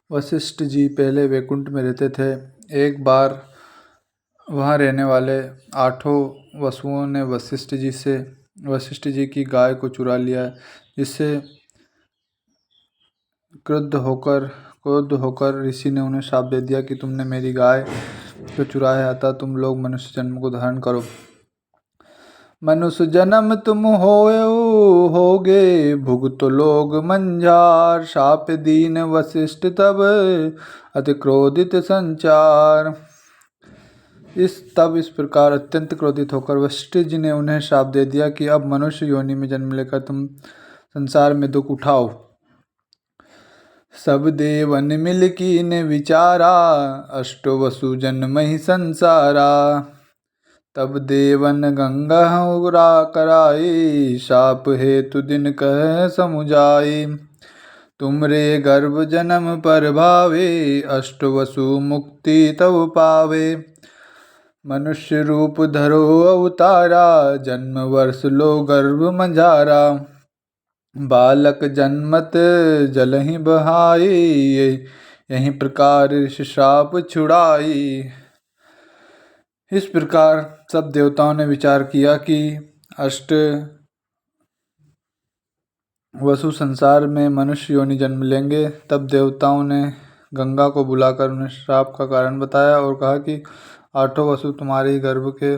वशिष्ठ जी पहले वैकुंठ में रहते थे। एक बार वहाँ रहने वाले 8 वसुओं ने वशिष्ठ जी की गाय को चुरा लिया, जिससे क्रुद्ध होकर ऋषि ने उन्हें श्राप दे दिया कि तुमने मेरी गाय को चुराया है, अतः तुम लोग मनुष्य जन्म को धारण करो। मनुष्य जन्म तुम होगे भुगत लोग मंझार, शाप दीन वशिष्ठ तब अति क्रोधित संचार। इस प्रकार अत्यंत क्रोधित होकर वशिष्ठ जी ने उन्हें श्राप दे दिया कि अब मनुष्य योनि में जन्म लेकर तुम संसार में दुख उठाओ। सब देवन मिल कीन विचारा, अष्टो वसु जन्म ही संसारा। तब देवन गंगा उगरा कराई, शाप हेतु दिन कह समुझाई। तुमरे गर्भ जन्म पर भावे, अष्ट वसु मुक्ति तब पावे। मनुष्य रूप धरो अवतारा, जन्म वर्ष लो गर्भ मंझारा। बालक जन्मत जल ही बहाई, यही प्रकार ऋषि श्राप छुड़ाई। इस प्रकार सब देवताओं ने विचार किया कि अष्ट वसु संसार में मनुष्य योनि जन्म लेंगे। तब देवताओं ने गंगा को बुलाकर उन्हें श्राप का कारण बताया और कहा कि 8 वसु तुम्हारे ही गर्भ के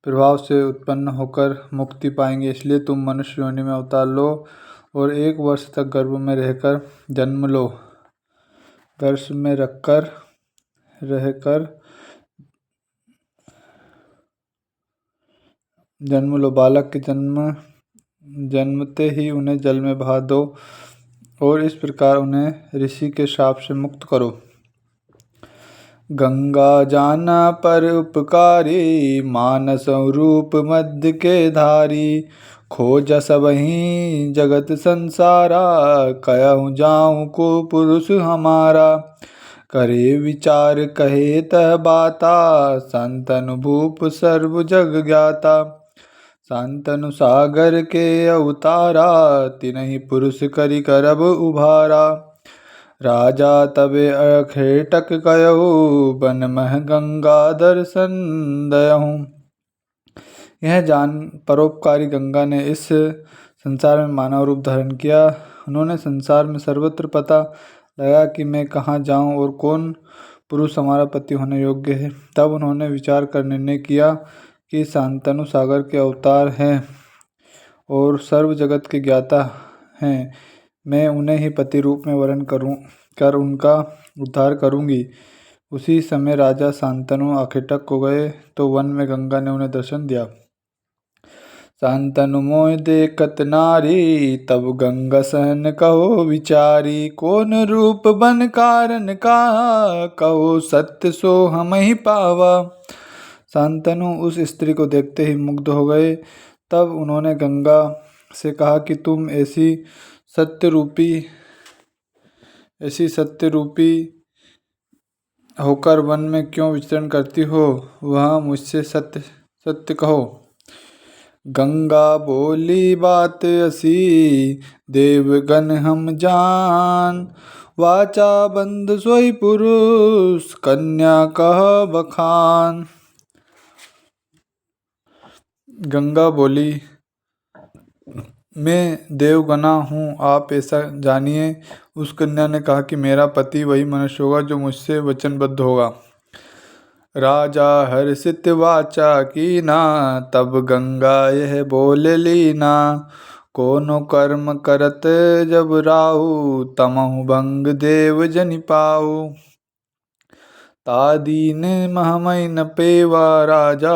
प्रभाव से उत्पन्न होकर मुक्ति पाएंगे, इसलिए तुम मनुष्य योनि में अवतार लो और 1 वर्ष तक गर्भ में रहकर जन्म लो। गर्भ में रहकर जन्म लो। बालक के जन्मते ही उन्हें जल में बहा दो और इस प्रकार उन्हें ऋषि के शाप से मुक्त करो। गंगा जाना पर उपकारी, मानस रूप मध्य के धारी। खोज सबहि जगत संसारा, कहूँ जाऊँ को पुरुष हमारा। करे विचार कहे तह बाता, संतनु भूप सर्व जग ज्ञाता। शांतनु सागर के अवतारा, तिनहि पुरुष करि करब उभारा। राजा तबे अखेटक कयहु, बन मह गंगा दर्शन दयहु। यह जान परोपकारी गंगा ने इस संसार में मानव रूप धारण किया। उन्होंने संसार में सर्वत्र पता लगा कि मैं कहाँ जाऊँ और कौन पुरुष हमारा पति होने योग्य है। तब उन्होंने विचार कर निर्णय किया कि शांतनु सागर के अवतार हैं और सर्व जगत के ज्ञाता हैं, मैं उन्हें ही पति रूप में वरण कर उनका उद्धार करूंगी। उसी समय राजा शांतनु आखेटक को गए तो वन में गंगा ने उन्हें दर्शन दिया। शांतनु मोह देखत नारी, तब गंगा सहन कहो विचारी। कौन रूप बन कारण का, कहो सत्य सो हम ही पावा। शांतनु उस स्त्री को देखते ही मुग्ध हो गए। तब उन्होंने गंगा से कहा कि तुम ऐसी सत्य रूपी होकर वन में क्यों विचरण करती हो, वह मुझसे सत्य कहो। गंगा बोली बात असी, देवगण हम जान। वाचा बंद सोई पुरुष, कन्या कह बखान। गंगा बोली, मैं देवगना हूँ, आप ऐसा जानिए। उस कन्या ने कहा कि मेरा पति वही मनुष्य होगा जो मुझसे वचनबद्ध होगा। राजा हर्षित वाचा कीना, तब गंगा यह बोल लीना। कोनो कर्म करत जब राहु, तमहु भंग देव जनि पाऊ। तादीन महमय न पेवा राजा,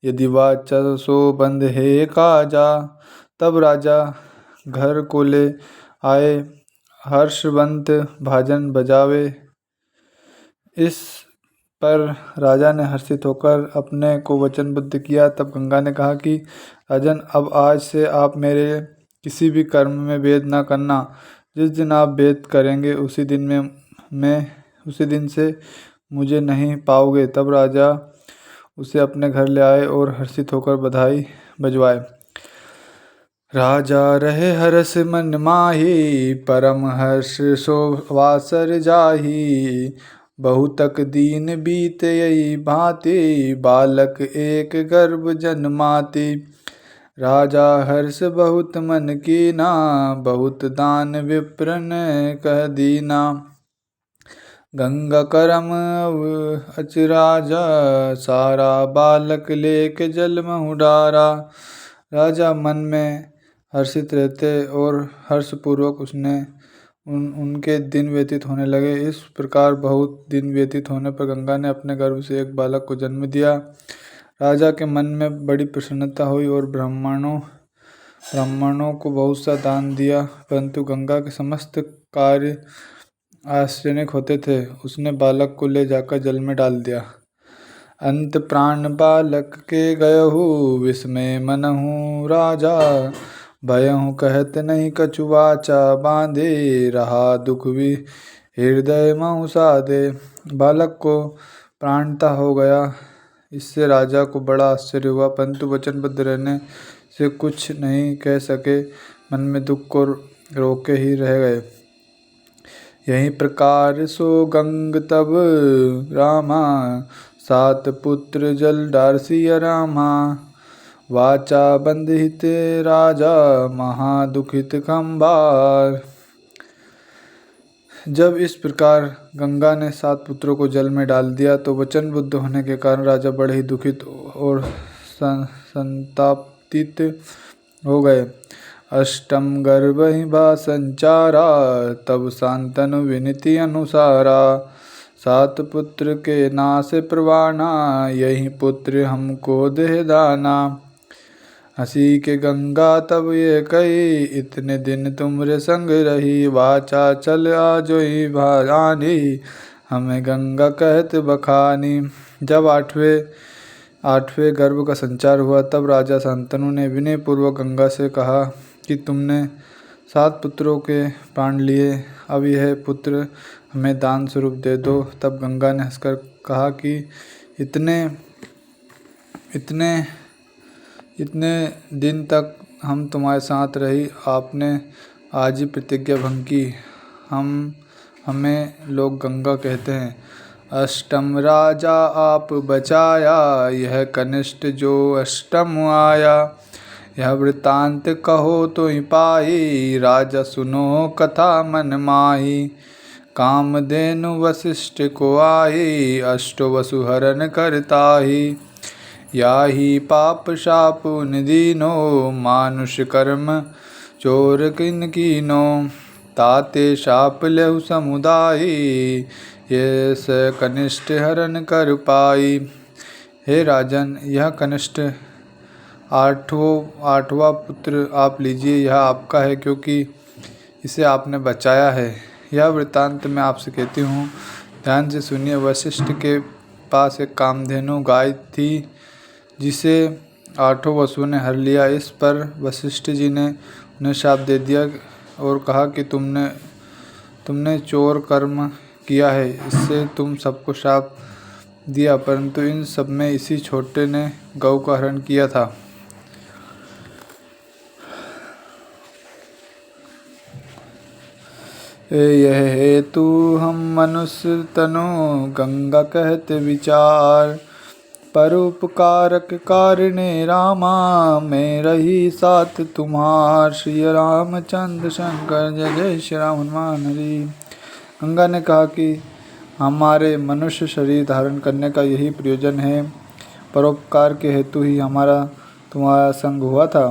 यदि वाचा सो बंध है काजा। तब राजा घर को ले आए, हर्षवंत भाजन बजावे। इस पर राजा ने हर्षित होकर अपने को वचनबद्ध किया। तब गंगा ने कहा कि राजन, अब आज से आप मेरे किसी भी कर्म में भेद न करना। जिस दिन आप भेद करेंगे उसी दिन से मुझे नहीं पाओगे। तब राजा उसे अपने घर ले आए और हर्षित होकर बधाई बजवाए। राजा रहे हरस मन माही, परम हर्ष शोभासर जाही। बहुतक दीन बीत यही भांति, बालक एक गर्भ जन्माति। राजा हर्ष बहुत मन कीना, बहुत दान विप्रन कह दीना। गंगा करम अचराजा, सारा बालक लेके जल महु डारा। राजा मन में हर्षित रहते और हर्षपूर्वक उनके दिन व्यतीत होने लगे। इस प्रकार बहुत दिन व्यतीत होने पर गंगा ने अपने गर्भ से एक बालक को जन्म दिया। राजा के मन में बड़ी प्रसन्नता हुई और ब्राह्मणों को बहुत सा दान दिया, परंतु गंगा के समस्त कार्य आश्चर्यजनक होते थे। उसने बालक को ले जाकर जल में डाल दिया। अंत प्राण बालक के गयहु, विस्मय मनहु राजा। भयहु कहत नहीं कछु वाचा, बांधे रहा दुख भी हृदय महु साधे। बालक को प्राणता हो गया, इससे राजा को बड़ा आश्चर्य हुआ, परंतु वचनबद्ध रहने से कुछ नहीं कह सके। मन में दुख को रोके ही रह गए। यही प्रकार सो गंग तब रामा, 7 पुत्र जल डारसिया रामा। वाचा बंधित राजा, महादुखित खंबार। जब इस प्रकार गंगा ने 7 पुत्रों को जल में डाल दिया तो वचनबद्ध होने के कारण राजा बड़े ही दुखित और संतापित हो गए। अष्टम गर्भ ही भा संचारा, तब शांतनु विनती अनुसारा। 7 पुत्र के नाश प्रवाना, यही पुत्र हमको देह दाना। हंसी के गंगा तब ये कही, इतने दिन तुमरे संग रही। वाचा चल आजोई भानी, हमें गंगा कहत बखानी। जब आठवें गर्भ का संचार हुआ तब राजा शांतनु ने विनय पूर्वक गंगा से कहा कि तुमने 7 पुत्रों के प्राण लिए, अब यह पुत्र हमें दान स्वरूप दे दो। तब गंगा ने हंसकर कहा कि इतने दिन तक हम तुम्हारे साथ रही, आपने आज ही प्रतिज्ञा भंग की। हमें लोग गंगा कहते हैं। अष्टम राजा आप बचाया, यह कनिष्ठ जो अष्टम आया। यह वृतांत कहो तो ही पाई, राजा सुनो कथा मन माही। कामधेनु वशिष्ठ को आई, अष्टो वसु हरण करताही। याही पाप शाप निदीनो, मानुष कर्म चोर किन कीनो। ताते शाप लेहु समुदायी, ये स कनिष्ठ हरण कर पाई। हे राजन, यह कनिष्ठ आठवां पुत्र आप लीजिए, यह आपका है क्योंकि इसे आपने बचाया है। यह वृत्तांत मैं आपसे कहती हूँ, ध्यान से सुनिए। वशिष्ठ के पास एक कामधेनु गाय थी जिसे 8 वसुओं ने हर लिया। इस पर वशिष्ठ जी ने उन्हें शाप दे दिया और कहा कि तुमने चोर कर्म किया है, इससे तुम सबको शाप दिया, परंतु इन सब में इसी छोटे ने गौ का हरण किया था। यह हेतु हम मनुष्य तनु, गंगा कहते विचार। परोपकारक कारिणे रामा, मैं रही साथ तुम्हार। श्री रामचंद्र शंकर जय जय श्री राम हनुमान हरि। गंगा ने कहा कि हमारे मनुष्य शरीर धारण करने का यही प्रयोजन है। परोपकार के हेतु ही हमारा तुम्हारा संग हुआ था।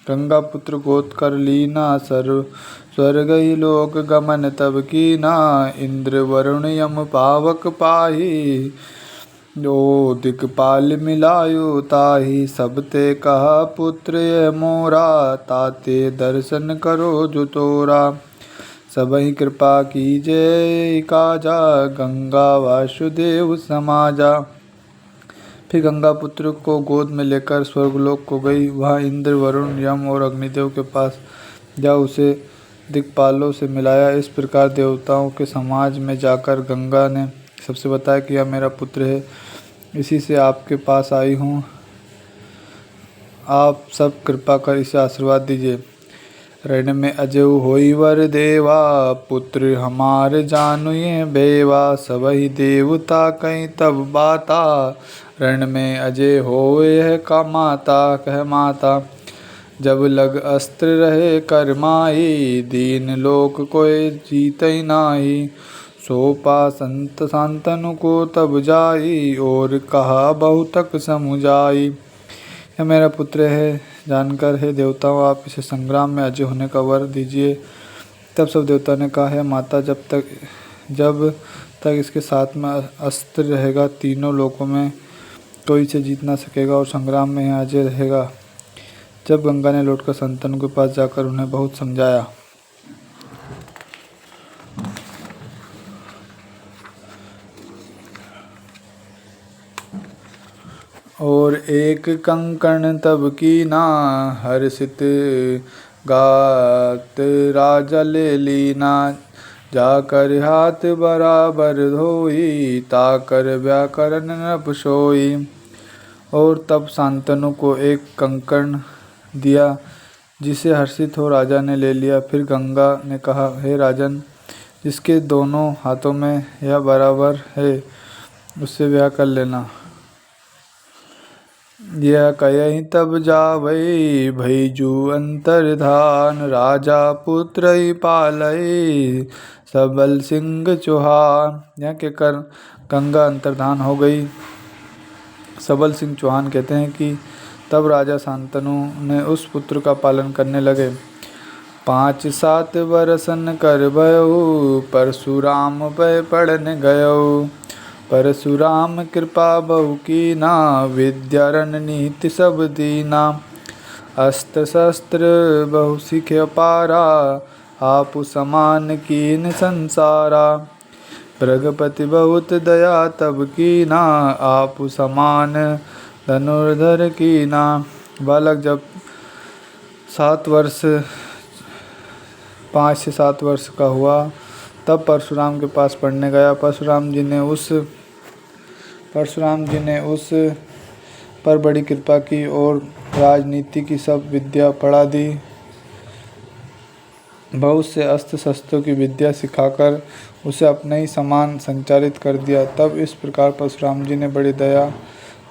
गंगा पुत्र गोद कर लीना, स्वर्ग ही लोक गमन तब कीना। इंद्र वरुण यम पावक पाही, ओ दिक्पाल मिलायो ताही। सब ते कहा पुत्र ये मोरा, ताते दर्शन करो जो तोरा। सबहि कृपा कीजे काजा, गंगा वासुदेव समाजा। फिर गंगा पुत्र को गोद में लेकर स्वर्गलोक को गई। वहाँ इंद्र वरुण यम और अग्निदेव के पास जा उसे दिक्पालों से मिलाया। इस प्रकार देवताओं के समाज में जाकर गंगा ने सबसे बताया कि यह मेरा पुत्र है, इसी से आपके पास आई हूँ, आप सब कृपा कर इसे आशीर्वाद दीजिए। रण में अजऊ होई वर देवा, पुत्र हमार जानु ये बेवा। सबहि देवता कहीं तब बाता, रण में अजय होए है का माता कह माता। जब लग अस्त्र रहे करमाई, दीन लोक कोय जीतई नाही। सोपा संत शांतनु को तब जाई, और कहा बहुतक समुझाई। यह मेरा पुत्र है जानकर हे देवताओं आप इसे संग्राम में अजय होने का वर दीजिए। तब सब देवता ने कहा है माता, जब तक इसके साथ में अस्त्र रहेगा, तीनों लोकों में कोई इसे जीत ना सकेगा और संग्राम में यह अजय रहेगा। जब गंगा ने लौटकर संतन के पास जाकर उन्हें बहुत समझाया। और एक कंकण तब कीना, हर्षित गात राजा ले लीना। जाकर हाथ बराबर धोई, ताकर व्याकरण नभ सोई। और तब शांतनु को एक कंकण दिया, जिसे हर्षित हो राजा ने ले लिया। फिर गंगा ने कहा, हे राजन, जिसके दोनों हाथों में यह बराबर है, उससे ब्याह कर लेना। यह कयहि तब जावई, भैजू अंतर्धान। राजा पुत्र ही पालई, सबल सिंह चौहान। यह कहकर गंगा अंतर्धान हो गई। सबल सिंह चौहान कहते हैं कि तब राजा शांतनु ने उस पुत्र का पालन करने लगे। 5-7 बरसन कर भयो, परशुराम पै पढ़ने गयो। परशुराम कृपा बहु कीना, विद्या रणनीति सब दीना। अस्त्र शस्त्र बहु सीखे अपारा, आपु समान कीन संसारा। भृगपति बहुत दया तब कीना, आपु समान धनुर्धर कीना। बालक जब 5 से 7 वर्ष का हुआ, तब परशुराम के पास पढ़ने गया। परशुराम जी ने उस पर बड़ी कृपा की और राजनीति की सब विद्या पढ़ा दी। बहुत से अस्त्र शस्त्रों की विद्या सिखाकर उसे अपने ही समान संचारित कर दिया। तब इस प्रकार परशुराम जी ने बड़ी दया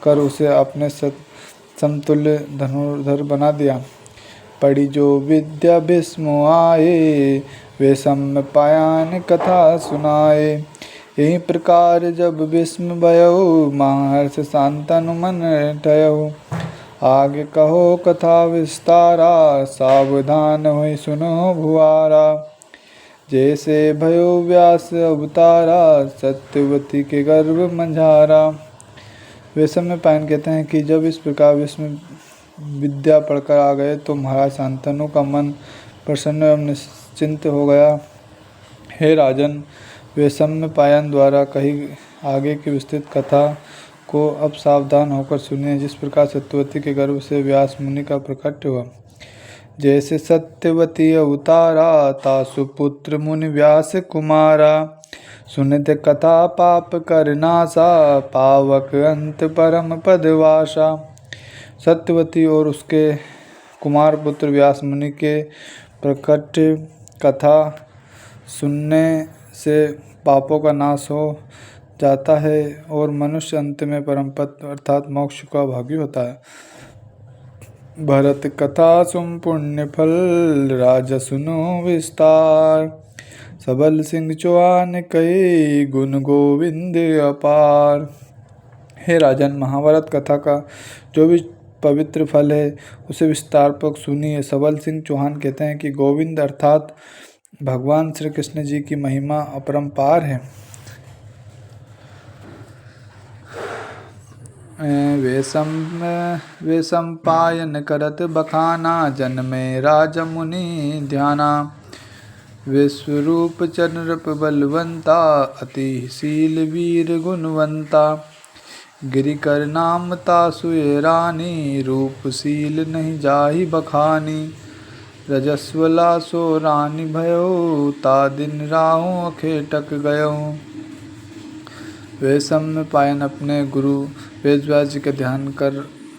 कर उसे अपने समतुल्य धनुर्धर बना दिया। पढ़ी जो विद्या भीष्म आए, वे सम्य पायन कथा सुनाए। यही प्रकार जब भीष्म भयो, महर्षि शांतनु मन ठयो। आगे कहो कथा विस्तारा, सावधान हुई सुनो भुआरा। जैसे भयो व्यास अवतारा, सत्यवती के गर्भ मंझारा। वे समय पायन कहते हैं कि जब इस प्रकार भीष्म विद्या पढ़कर आ गए, तो महाराज शांतनु का मन प्रसन्न एवं निश्चिंत हो गया। हे राजन, वे समय पायन द्वारा कही आगे की विस्तृत कथा को अब सावधान होकर सुनिए। जिस प्रकार सत्यवती के गर्भ से व्यास मुनि का प्रकट हुआ। जैसे सत्यवती अवतारा, तासु पुत्र मुनि व्यास कुमारा। सुनित कथा पाप कर नासा, पावक अंत परम पदवासा। सत्यवती और उसके कुमार पुत्र व्यास मुनि के प्रकट कथा सुनने से पापों का नाश हो जाता है और मनुष्य अंत में परम पद अर्थात मोक्ष का भागी होता है। भरत कथा सुम पुण्य फल, राजा सुनो विस्तार। सबल सिंह चौहान कहे, गुण गोविंद अपार। हे राजन, महाभारत कथा का जो भी पवित्र फल है, उसे विस्तार पूर्वक सुनिए। सबल सिंह चौहान कहते हैं कि गोविंद अर्थात भगवान श्री कृष्ण जी की महिमा अपरंपार है। वे संपायन करत बखाना, जन्मे राजा मुनि ध्याना। विश्वरूप चंद्रप बलवंता, अति शील वीर गुणवंता। गिरिकर नाम तासुए रानी, रूपशील नहीं जाहि बखानी। रजस्वला सो रानी भयो, ता दिन राहों खेटक गयो। वे समय पायन अपने गुरु वेदव्यास जी का ध्यान कर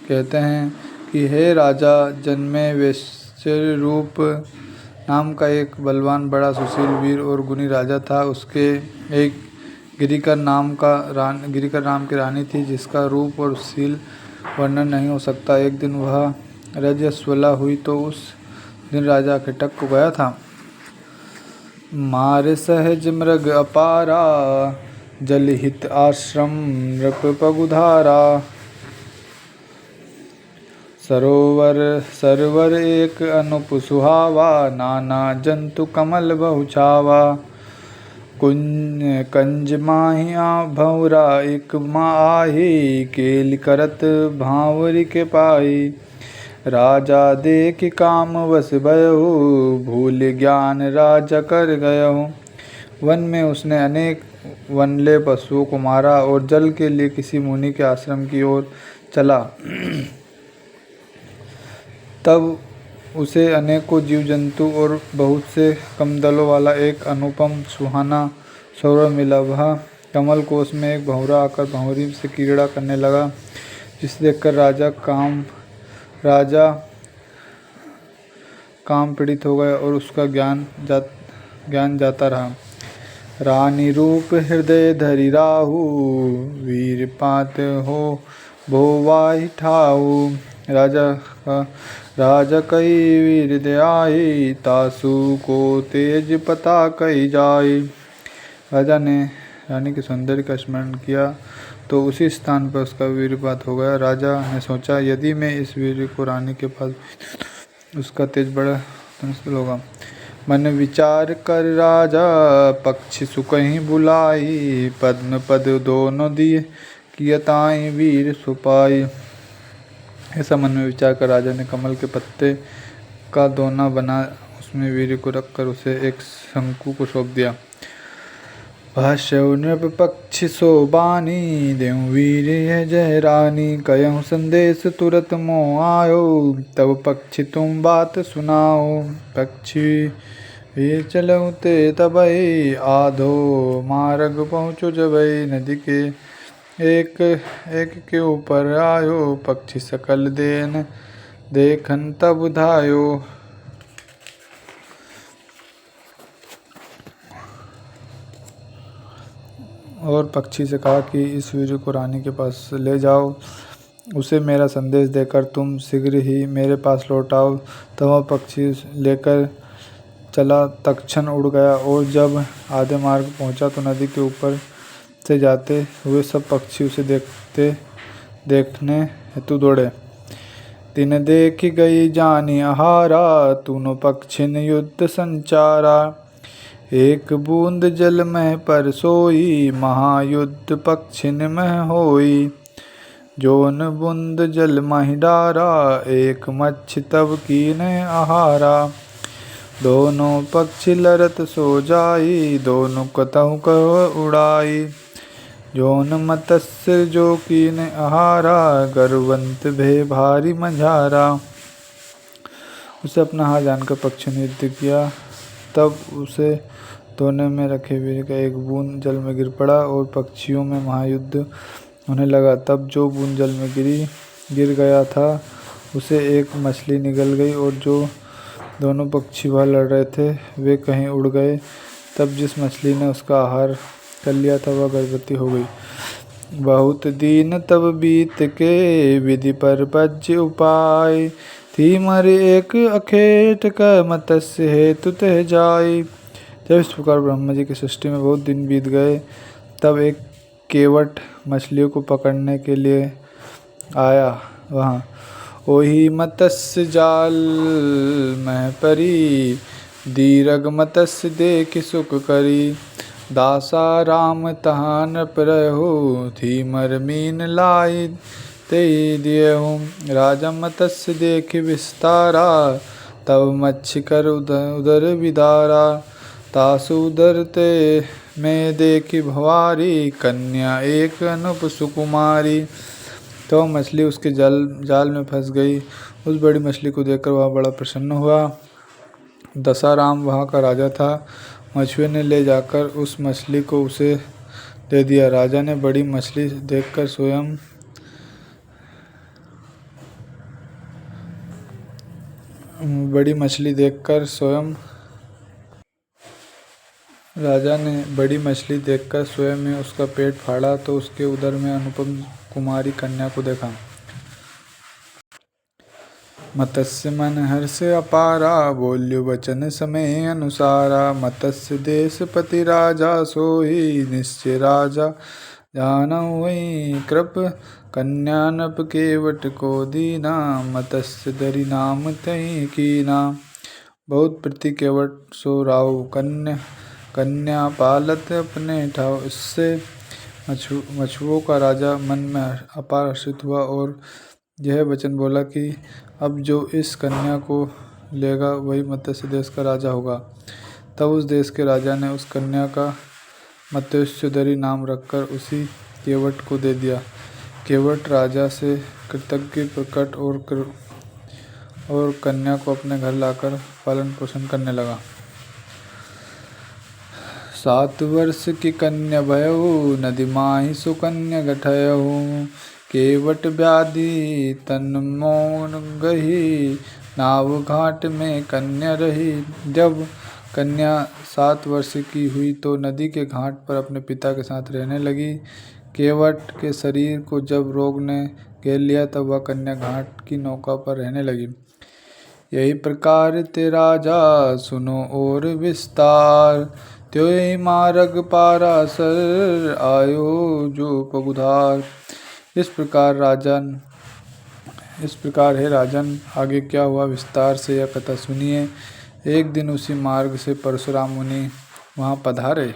कहते हैं कि हे राजा, जन्मे वैश्य रूप नाम का एक बलवान, बड़ा सुशील, वीर और गुणी राजा था। उसके एक गिरिकर नाम की रानी थी, जिसका रूप और शील वर्णन नहीं हो सकता। एक दिन वह रजस्वला हुई तो उस दिन राजा खिटक को गया था। मारे सहज मृग अपारा, जलहित आश्रम नृप पगुधारा। सरवर एक अनुप सुहावा, नाना जंतु कमल बहु छावा। कंज माहिया भौरा एक माही, केल करत भांवरी के पाई। राजा देख काम वश भयहु, भूल ज्ञान राजा कर गयहु। वन में उसने अनेक वनले पशुओं को मारा और जल के लिए किसी मुनि के आश्रम की ओर चला। तब उसे अनेकों जीव जंतु और बहुत से कमदलों वाला एक अनुपम सुहाना सरोवर मिला। वह कमल कोश में एक भंवरा आकर भंवरी से क्रीड़ा करने लगा, जिसे देखकर राजा काम पीड़ित हो गया और उसका ज्ञान जाता रहा। रानी रूप हृदय धरि राहु, वीर पात हो भोवाहि ठाहु। राजा कई वीर दयाई, तासु को तेज पता कही जाई। राजा ने रानी के सौंदर्य का स्मरण किया तो उसी स्थान पर उसका वीरपात हो गया। राजा ने सोचा, यदि मैं इस वीर को रानी के पास उसका तेज बड़ा मुश्किल होगा। मन विचार कर राजा, पक्षी सुकहीं बुलाई। पद्म पद दोनों दिए, कियताई वीर सुपाई। ऐसा मन में विचार कर राजा ने कमल के पत्ते का दोना बना उसमें वीर को रखकर उसे एक शंकु को सौंप दिया। भाष्य नृप पक्षी सोबानी, देव वीर है जय रानी। कयहु संदेश तुरत मोह आयो, तब पक्षी तुम बात सुनाओ। पक्षी वीर चलऊ ते तबई, आधो मार्ग पहुँचो जबई। नदी के एक के ऊपर आयो, पक्षी सकल देखन तब धायो। और पक्षी से कहा कि इस वीर को रानी के पास ले जाओ, उसे मेरा संदेश देकर तुम शीघ्र ही मेरे पास लौट आओ। तब वह पक्षी लेकर चला, तत्क्षण उड़ गया और जब आधे मार्ग पहुंचा तो नदी के ऊपर से जाते हुए सब पक्षी उसे देखने हेतु दौड़े। तिन देखी गई जानी आहारा, तूनो पक्षिन युद्ध संचारा। एक बूंद जल में पर सोई, महायुद्ध पक्षिन में होई। जोन बूंद जल महि डारा, एक मच्छ तब कीने आहारा। दोनों पक्षी लड़त सो जाई, दोनों कतहु कह उड़ाई। जोन मत्स्य जो कीने आहारा, गर्वंत भे भारी मझारा। उसे अपना हार जानकर पक्षी ने युद्ध किया। तब उसे दोने में रखे वीर का एक बूंद जल में गिर पड़ा और पक्षियों में महायुद्ध होने लगा। तब जो बूंद जल में गिर गया था उसे एक मछली निगल गई और जो दोनों पक्षी वह लड़ रहे थे वे कहीं उड़ गए। तब जिस मछली ने उसका आहार कर लिया था वह गर्भवती हो गई। बहुत दीन तब बीत के, विधि पर पज्य उपाय। थी मर एक अखेट क, मत्स्य हेतु तह जाई। जब इस प्रकार ब्रह्मा जी की सृष्टि में बहुत दिन बीत गए, तब एक केवट मछलियों को पकड़ने के लिए आया वहाँ। ओही मत्स्य जाल में परी, दीरग मत्स्य देख सुख करी। दासा राम तहाँ नृप रहु, थी मर मीन लाई ते दियहु। राजा मत्स्य देख विस्तारा, तब मच्छी कर उदर विदारा। तासु उदर ते में देखी भवारी, कन्या एक अनुप सुकुमारी। तो मछली उसके जाल में फंस गई। उस बड़ी मछली को देखकर वह बड़ा प्रसन्न हुआ। दशाराम वहाँ का राजा था। मछुए ने ले जाकर उस मछली को उसे दे दिया। राजा ने बड़ी मछली देखकर स्वयं राजा ने बड़ी मछली देखकर स्वयं ही उसका पेट फाड़ा तो उसके उदर में अनुपम कुमारी कन्या को देखा। मत्स्य मन हर्ष अपारा, बोल्यो वचन समय अनुसारा। मत्स्य देश पति राजा, सोई निश्चय राजा जानऊ वही। कृप कन्या नप केवट को दीना, मत्स्य धरि नाम तही कीना। बहुत प्रति केवट सो राव, कन्या पालत अपने ठाव। इससे मछुओं का राजा मन में अपार हर्षित हुआ और यह वचन बोला कि अब जो इस कन्या को लेगा वही मत्स्य देश का राजा होगा। तब उस देश के राजा ने उस कन्या का मत्स्यधरी नाम रखकर उसी केवट को दे दिया। केवट राजा से कृतज्ञ प्रकट और कन्या को अपने घर लाकर पालन पोषण करने लगा। 7 वर्ष की कन्या भयऊ, नदी माही सुकन्या गठयऊ। केवट व्याधि तन मोन गही, नाव घाट में कन्या रही। जब कन्या 7 वर्ष की हुई तो नदी के घाट पर अपने पिता के साथ रहने लगी। केवट के शरीर को जब रोग ने घेर लिया तब वह कन्या घाट की नौका पर रहने लगी। यही प्रकार ते राजा सुनो और विस्तार, त्यों मार्ग पारासर आयो जो पगुधार। इस प्रकार हे राजन, आगे क्या हुआ विस्तार से यह कथा सुनिए। एक दिन उसी मार्ग से परशुराम मुनि वहाँ पधारे।